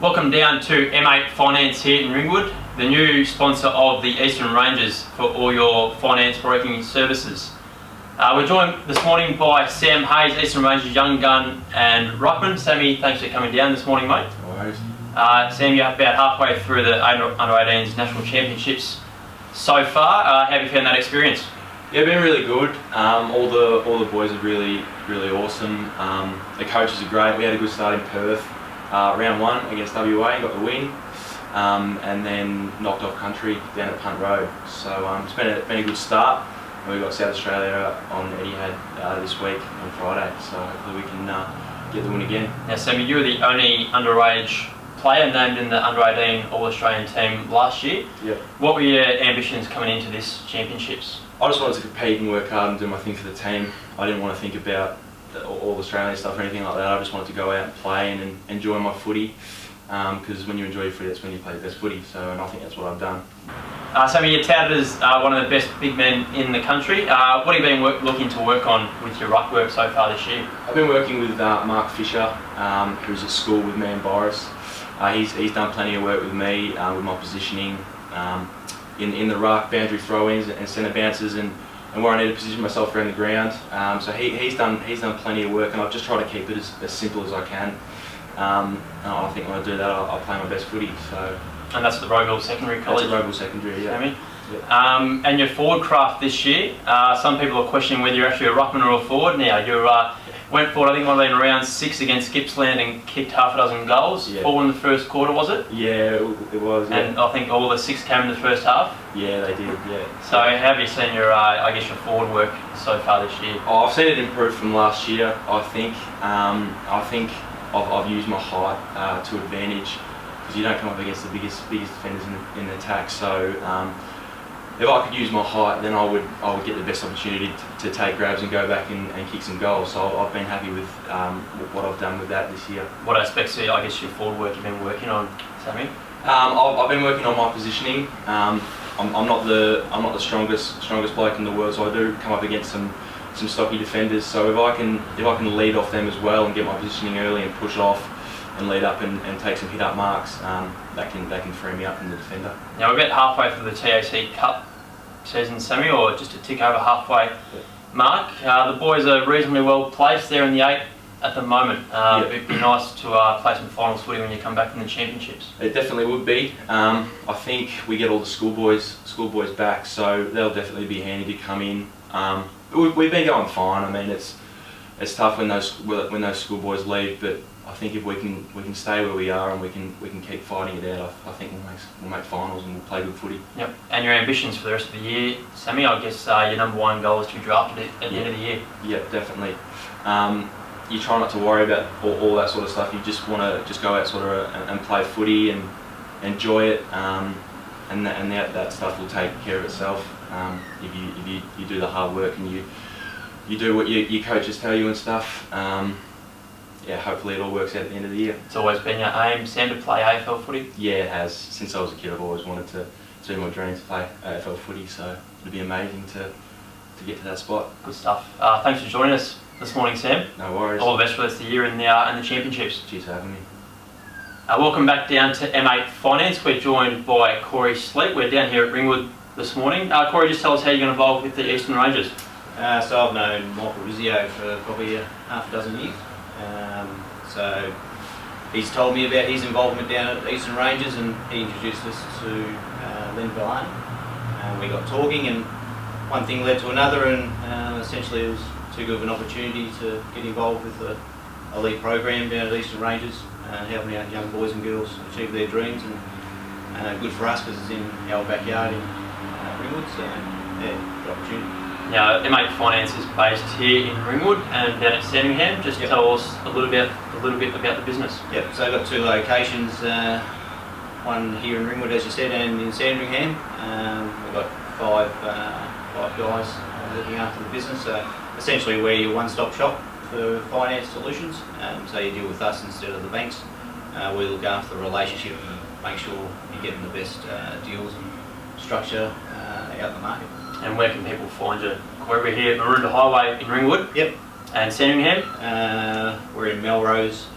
Welcome down to M8 Finance here in Ringwood, the new sponsor of the Eastern Ranges for all your finance broking services. We're joined this morning by Sam Hayes, Eastern Ranges Young Gun and Ruckman. Sammy, thanks for coming down this morning, mate. No worries. Sam, you're about halfway through the Under-18s National Championships so far. How have you found that experience? Yeah, been really good. All the boys are really awesome. The coaches are great. We had a good start in Perth. Round 1 against WA, got the win, and then knocked off country down at Punt Road. So it's been a good start. And we got South Australia on Etihad this week on Friday. So hopefully we can get the win again. Now, Sammy, you were the only underage player named in the Under-18 All-Australian team last year. Yep. What were your ambitions coming into this championships? I just wanted to compete and work hard and do my thing for the team. I didn't want to think about all Australian stuff or anything like that. I just wanted to go out and play and enjoy my footy, because when you enjoy your footy, that's when you play the best footy. And I think that's what I've done. Sammy, you're touted as one of the best big men in the country. What have you been looking to work on with your ruck work so far this year? I've been working with Mark Fisher, who's at school with me and Boris. He's done plenty of work with me with my positioning in the ruck, boundary throw-ins and centre bounces, and where I need to position myself around the ground. So he's done plenty of work, and I've just tried to keep it as simple as I can. I think when I do that, I'll play my best footy. And that's at the Rowville Secondary College? That's at Rowville Secondary, yeah. Sammy? Yep. And your forward craft this year, some people are questioning whether you're actually a ruckman or a forward now. You went forward, I think, might have been round 6 against Gippsland and kicked half a dozen goals. Yeah. 4 in the first quarter, was it? Yeah, it was. Yeah. And I think all the 6 came in the first half. Yeah, they did. Yeah. So how have you seen your, your forward work so far this year? Oh, I've seen it improve from last year. I think I've used my height to advantage, because you don't come up against the biggest defenders in the attack. So if I could use my height, then I would get the best opportunity to take grabs and go back and kick some goals. So I've been happy with what I've done with that this year. What aspects of, I guess, your forward work you've been working on, Sammy? I've been working on my positioning. I'm not the strongest bloke in the world, so I do come up against some stocky defenders. So if I can lead off them as well and get my positioning early and push off and lead up and take some hit up marks, that can free me up from the defender. Now we're about halfway through the TAC Cup season, Sammy, or just a tick over halfway mark. The boys are reasonably well placed there in the 8 at the moment. It'd be nice to play some finals footy when you come back from the championships. It definitely would be. I think we get all the schoolboys back, so they'll definitely be handy to come in. We've been going fine. I mean, it's tough when those schoolboys leave, but I think if we can stay where we are and we can keep fighting it out, I think we'll make finals and we'll play good footy. Yep. And your ambitions for the rest of the year, Sammy? I guess your number 1 goal is to be drafted at the end of the year. Yeah, definitely. You try not to worry about all that sort of stuff. You just want to go out and play footy and enjoy it, and that stuff will take care of itself. If you do the hard work and you do what your coaches tell you and stuff. Hopefully it all works out at the end of the year. It's always been your aim, Sam, to play AFL footy? Yeah, it has. Since I was a kid, I've always wanted to do my dream to play AFL footy, so it'd be amazing to get to that spot. Good stuff. Thanks for joining us this morning, Sam. No worries. All the best for the rest of the year in the championships. Cheers for having me. Welcome back down to M8 Finance. We're joined by Corey Sleep. We're down here at Ringwood this morning. Corey, just tell us how you're going to involve with the Eastern Ranges. So I've known Michael Rizzio for probably half a dozen years. So he's told me about his involvement down at Eastern Ranges, and he introduced us to Lynn Villane. We got talking, and one thing led to another, and essentially it was too good of an opportunity to get involved with the elite program down at Eastern Ranges, helping out young boys and girls achieve their dreams, and good for us because it's in our backyard in Ringwood. So yeah, good opportunity. Now, M8 Finance is based here in Ringwood and down at Sandringham. Just tell us a little bit about the business. Yep. So I've got 2 locations. One here in Ringwood, as you said, and in Sandringham. We've got 5 guys looking after the business. So essentially, we're your one-stop shop for finance solutions. So you deal with us instead of the banks. We look after the relationship and make sure you're getting the best deals and structure out in the market. And where can people find you? We're here at Maroondah Highway in Ringwood. Yep. And Sandringham? We're in Melrose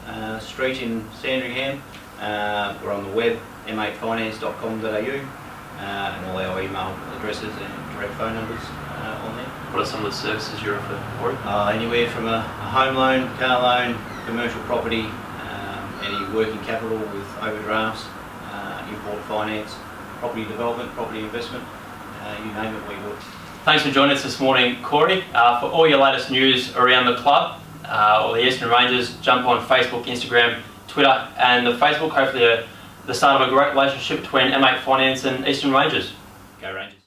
Street in Sandringham. We're on the web, m8finance.com.au, and all our email addresses and direct phone numbers on there. What are some of the services you offer, Corey? Anywhere from a home loan, car loan, commercial property, any working capital with overdrafts, import finance, property development, property investment, you name it, we would. Thanks for joining us this morning, Corey. For all your latest news around the club or the Eastern Rangers, jump on Facebook, Instagram, Twitter, and the Facebook. Hopefully, the start of a great relationship between M8 Finance and Eastern Rangers. Go Rangers.